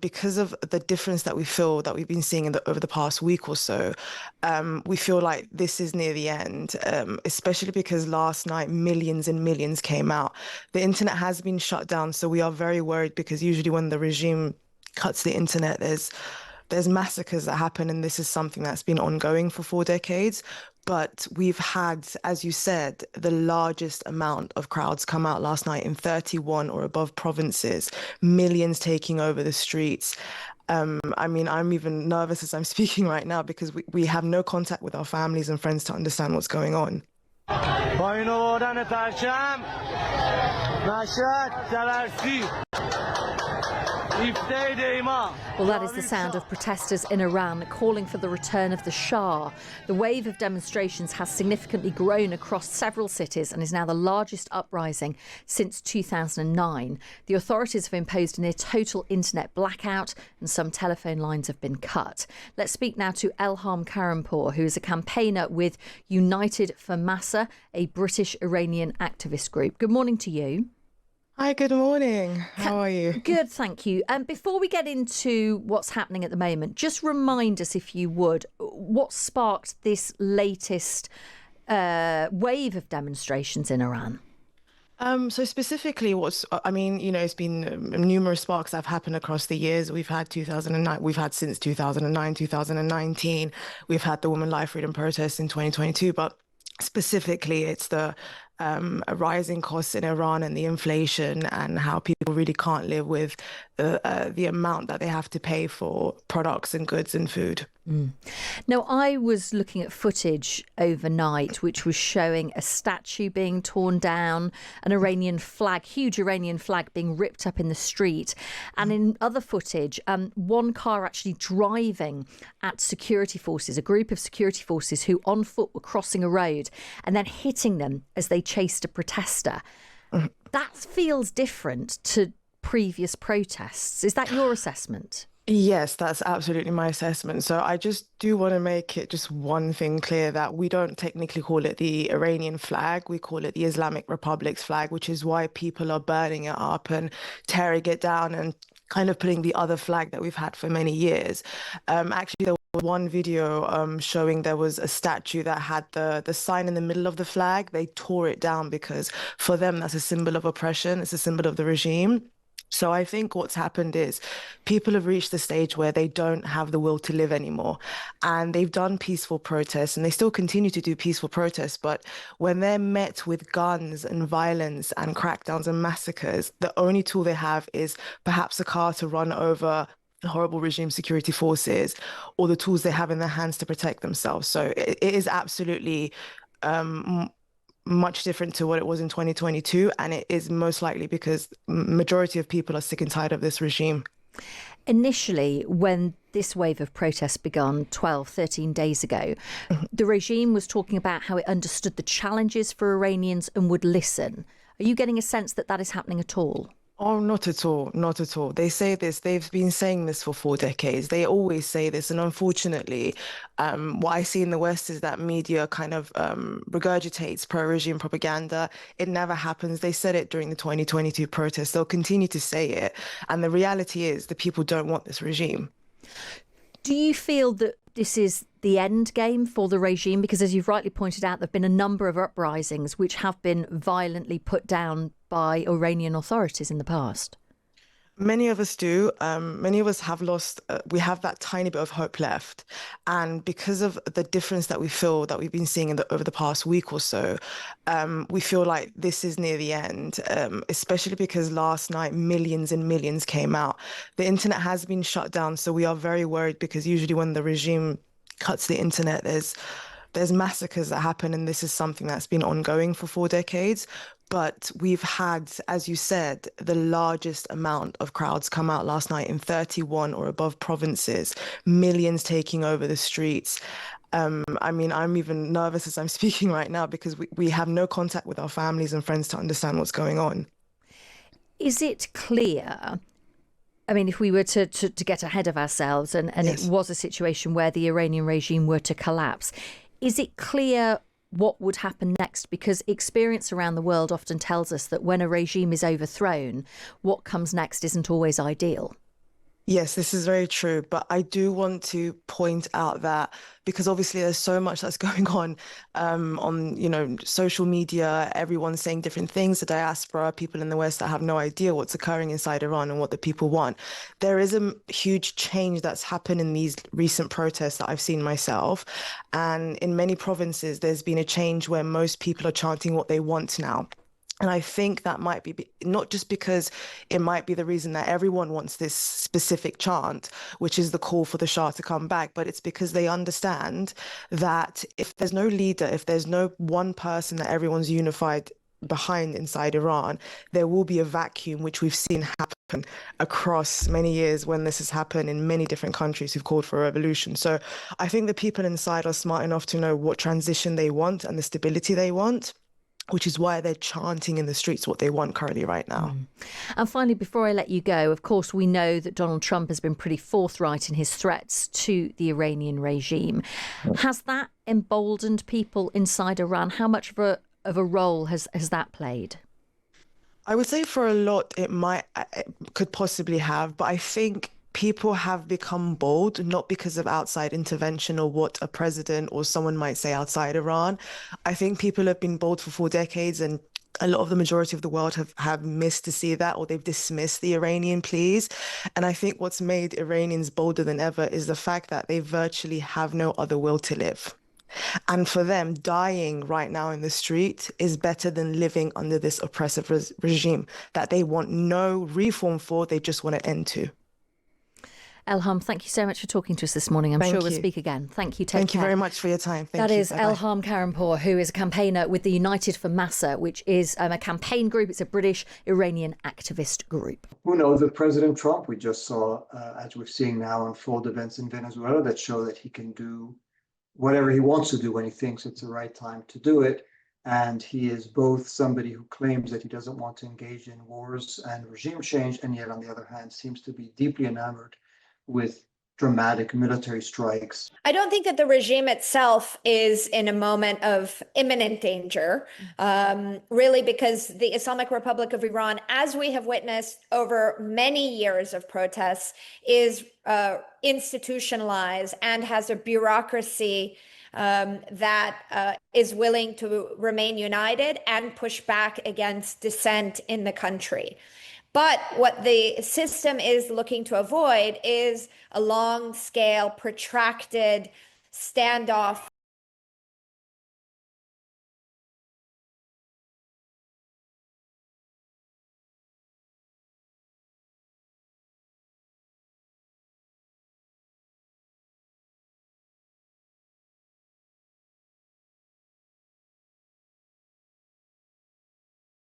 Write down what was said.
because of the difference that we feel that we've been seeing over the past week or so, we feel like this is near the end, especially because last night millions and millions came out. The internet has been shut down, so we are very worried because usually when the regime cuts the internet, there's massacres that happen, and this is something that's been ongoing for 4 decades. But we've had, as you said, the largest amount of crowds come out last night in 31 or above provinces, millions taking over the streets. I mean, I'm even nervous as I'm speaking right now because we have no contact with our families and friends to understand what's going on. پایین آوردن پرچم مشهد تبرسی 17 دیما. Well, that is the sound of protesters in Iran calling for the return of the Shah. The wave of demonstrations has significantly grown across several cities and is now the largest uprising since 2009. The authorities have imposed a near total internet blackout and some telephone lines have been cut. Let's speak now to Elham Karimpour, who is a campaigner with United for Massa, a British-Iranian activist group. Good morning to you. Hi, good morning. How are you? Good, thank you. Before we get into what's happening at the moment, just remind us, if you would, what sparked this latest wave of demonstrations in Iran? So specifically it's been numerous sparks that have happened across the years. We've had 2009, we've had since 2009, 2019, we've had the Women Life Freedom protests in 2022, but specifically it's the rising costs in Iran and the inflation and how people really can't live with the amount that they have to pay for products and goods and food. Now, I was looking at footage overnight which was showing a statue being torn down, an Iranian flag, huge Iranian flag being ripped up in the street, and in other footage, one car actually driving at security forces, a group of security forces who on foot were crossing a road and then hitting them as they chased a protester. That feels different to previous protests. Is that your assessment? Yes, that's absolutely my assessment. So I just do want to make it just one thing clear that we don't technically call it the Iranian flag. We call it the Islamic Republic's flag, which is why people are burning it up and tearing it down and kind of putting the other flag that we've had for many years. Actually, there was one video showing there was a statue that had the sign in the middle of the flag. They tore it down because for them, that's a symbol of oppression. It's a symbol of the regime. So I think what's happened is people have reached the stage where they don't have the will to live anymore. And they've done peaceful protests and they still continue to do peaceful protests. But when they're met with guns and violence and crackdowns and massacres, the only tool they have is perhaps a car to run over the horrible regime security forces or the tools they have in their hands to protect themselves. So it is absolutely much different to what it was in 2022, and it is most likely because majority of people are sick and tired of this regime. Initially, when this wave of protests began 12, 13 days ago, the regime was talking about how it understood the challenges for Iranians and would listen. Are you getting a sense that that is happening at all? Oh, not at all. Not at all. They say this. They've been saying this for 4 decades. They always say this. And unfortunately, what I see in the West is that media kind of regurgitates pro-regime propaganda. It never happens. They said it during the 2022 protests. They'll continue to say it. And the reality is the people don't want this regime. Do you feel that this is the end game for the regime? Because as you've rightly pointed out, there have been a number of uprisings which have been violently put down by Iranian authorities in the past. Many of us do. Many of us have lost, we have that tiny bit of hope left. And because of the difference that we feel that we've been seeing over the past week or so, we feel like this is near the end, especially because last night millions and millions came out. The internet has been shut down, so we are very worried because usually when the regime cuts the internet, there's massacres that happen, and this is something that's been ongoing for 4 decades. But we've had, as you said, the largest amount of crowds come out last night in 31 or above provinces, millions taking over the streets. I mean, I'm even nervous as I'm speaking right now because we have no contact with our families and friends to understand what's going on. Is it clear? I mean, if we were to get ahead of ourselves and Yes. It was a situation where the Iranian regime were to collapse, is it clear what would happen next? Because experience around the world often tells us that when a regime is overthrown, what comes next isn't always ideal. Yes, this is very true, but I do want to point out that because obviously there's so much that's going on, social media, everyone's saying different things, the diaspora, people in the West that have no idea what's occurring inside Iran and what the people want. There is a huge change that's happened in these recent protests that I've seen myself. And in many provinces, there's been a change where most people are chanting what they want now. And I think that might be not just because it might be the reason that everyone wants this specific chant, which is the call for the Shah to come back, but it's because they understand that if there's no leader, if there's no one person that everyone's unified behind inside Iran, there will be a vacuum, which we've seen happen across many years when this has happened in many different countries who've called for a revolution. So I think the people inside are smart enough to know what transition they want and the stability they want, which is why they're chanting in the streets what they want currently right now. And finally, before I let you go, of course, we know that Donald Trump has been pretty forthright in his threats to the Iranian regime. Has that emboldened people inside Iran? How much of a role has that played? I would say for a lot, it could possibly have, but I think people have become bold, not because of outside intervention or what a president or someone might say outside Iran. I think people have been bold for 4 decades, and a lot of the majority of the world have missed to see that, or they've dismissed the Iranian pleas. And I think what's made Iranians bolder than ever is the fact that they virtually have no other will to live. And for them, dying right now in the street is better than living under this oppressive regime that they want no reform for, they just want an end to. Elham, thank you so much for talking to us this morning. I'm sure Thank we'll you. speak again. Thank you. Take Thank care. you very much for your time. Thank That you. is Bye-bye. Elham Karimpour, who is a campaigner with the United for Massa, which is a campaign group. It's a British Iranian activist group. Who knows with President Trump? We just saw, as we're seeing now, unfold events in Venezuela that show that he can do whatever he wants to do when he thinks it's the right time to do it. And he is both somebody who claims that he doesn't want to engage in wars and regime change, and yet on the other hand seems to be deeply enamored with dramatic military strikes. I don't think that the regime itself is in a moment of imminent danger, really, because the Islamic Republic of Iran, as we have witnessed over many years of protests, is institutionalized and has a bureaucracy that is willing to remain united and push back against dissent in the country. But what the system is looking to avoid is a long scale, protracted standoff